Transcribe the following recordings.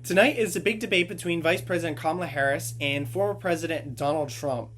Tonight is a big debate between Vice President Kamala Harris and former President Donald Trump.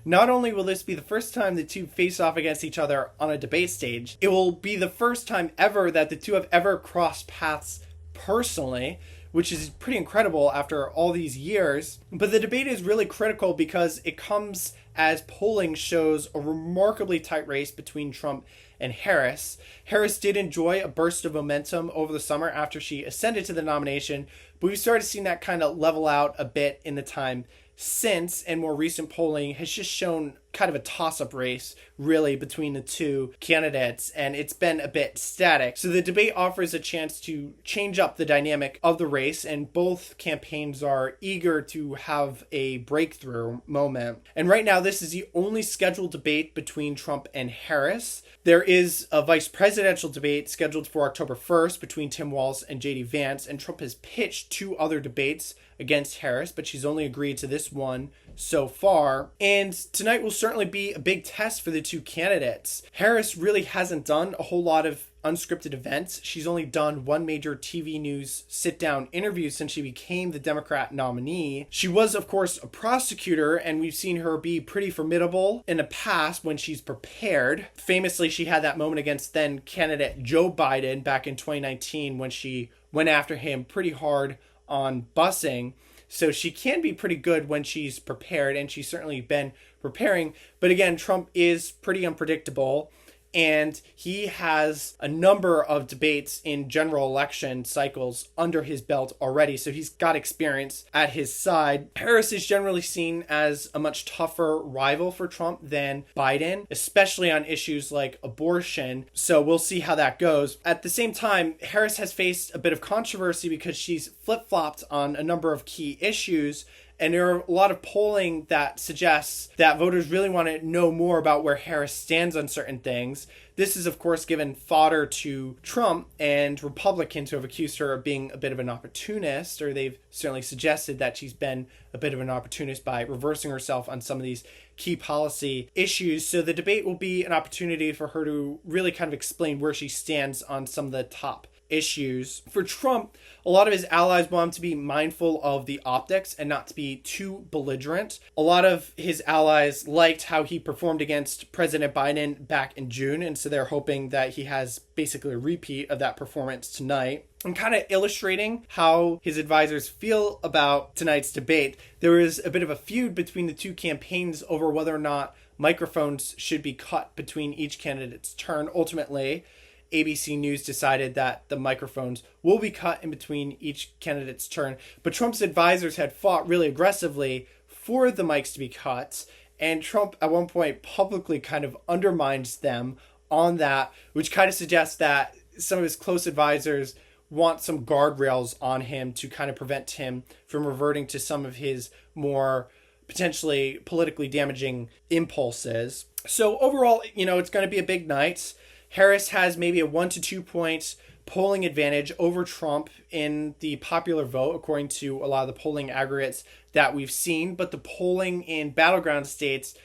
Not only will this be the first time the two face off against each other on a debate stage, it will be the first time ever that the two have ever crossed paths personally, which is pretty incredible after all these years. But the debate is really critical because it comes as polling shows a remarkably tight race between Trump and Harris. Harris did enjoy a burst of momentum over the summer after she ascended to the nomination, but we've started seeing that kind of level out a bit in the time since, and more recent polling has just shown kind of a toss-up race, really, between the two candidates, and it's been a bit static. So the debate offers a chance to change up the dynamic of the race, and both campaigns are eager to have a breakthrough moment. And right now, this is the only scheduled debate between Trump and Harris. There is a vice presidential debate scheduled for October 1st between Tim Walz and J.D. Vance, and Trump has pitched two other debates against Harris, but she's only agreed to this one so far. And tonight will certainly be a big test for the two candidates. Harris really hasn't done a whole lot of unscripted events. She's only done one major TV news sit-down interview since she became the Democrat nominee. She was, of course, a prosecutor, and we've seen her be pretty formidable in the past when she's prepared. Famously, she had that moment against then candidate Joe Biden back in 2019 when she went after him pretty hard on busing. So she can be pretty good when she's prepared, and she's certainly been preparing. But again, Trump is pretty unpredictable, and he has a number of debates in general election cycles under his belt already, so he's got experience at his side. Harris is generally seen as a much tougher rival for Trump than Biden, especially on issues like abortion, so we'll see how that goes. At the same time, Harris has faced a bit of controversy because she's flip-flopped on a number of key issues, and there are a lot of polling that suggests that voters really want to know more about where Harris stands on certain things. This is, of course, given fodder to Trump and Republicans who have accused her of being a bit of an opportunist, or they've certainly suggested that she's been a bit of an opportunist by reversing herself on some of these key policy issues. So the debate will be an opportunity for her to really kind of explain where she stands on some of the top issues. For Trump, a lot of his allies want him to be mindful of the optics and not to be too belligerent. A lot of his allies liked how he performed against President Biden back in June, and so they're hoping that he has basically a repeat of that performance tonight. And kind of illustrating how his advisors feel about tonight's debate, there is a bit of a feud between the two campaigns over whether or not microphones should be cut between each candidate's turn. Ultimately, ABC News decided that the microphones will be cut in between each candidate's turn, but Trump's advisors had fought really aggressively for the mics to be cut, and Trump at one point publicly kind of undermines them on that, which kind of suggests that some of his close advisors want some guardrails on him to kind of prevent him from reverting to some of his more potentially politically damaging impulses. So overall, it's going to be a big night. Harris has maybe a 1 to 2 point polling advantage over Trump in the popular vote, according to a lot of the polling aggregates that we've seen. But the polling in battleground states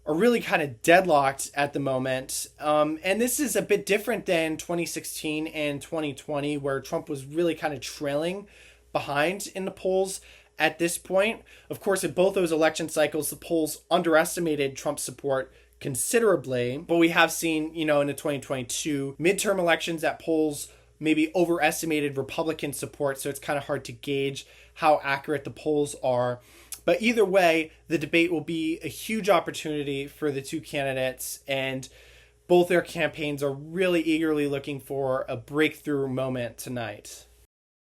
are really kind of deadlocked at the moment. And this is a bit different than 2016 and 2020, where Trump was really kind of trailing behind in the polls at this point. Of course, in both those election cycles, the polls underestimated Trump's support considerably, but we have seen, in the 2022 midterm elections that polls maybe overestimated Republican support, so it's kind of hard to gauge how accurate the polls are. But either way, the debate will be a huge opportunity for the two candidates, and both their campaigns are really eagerly looking for a breakthrough moment tonight.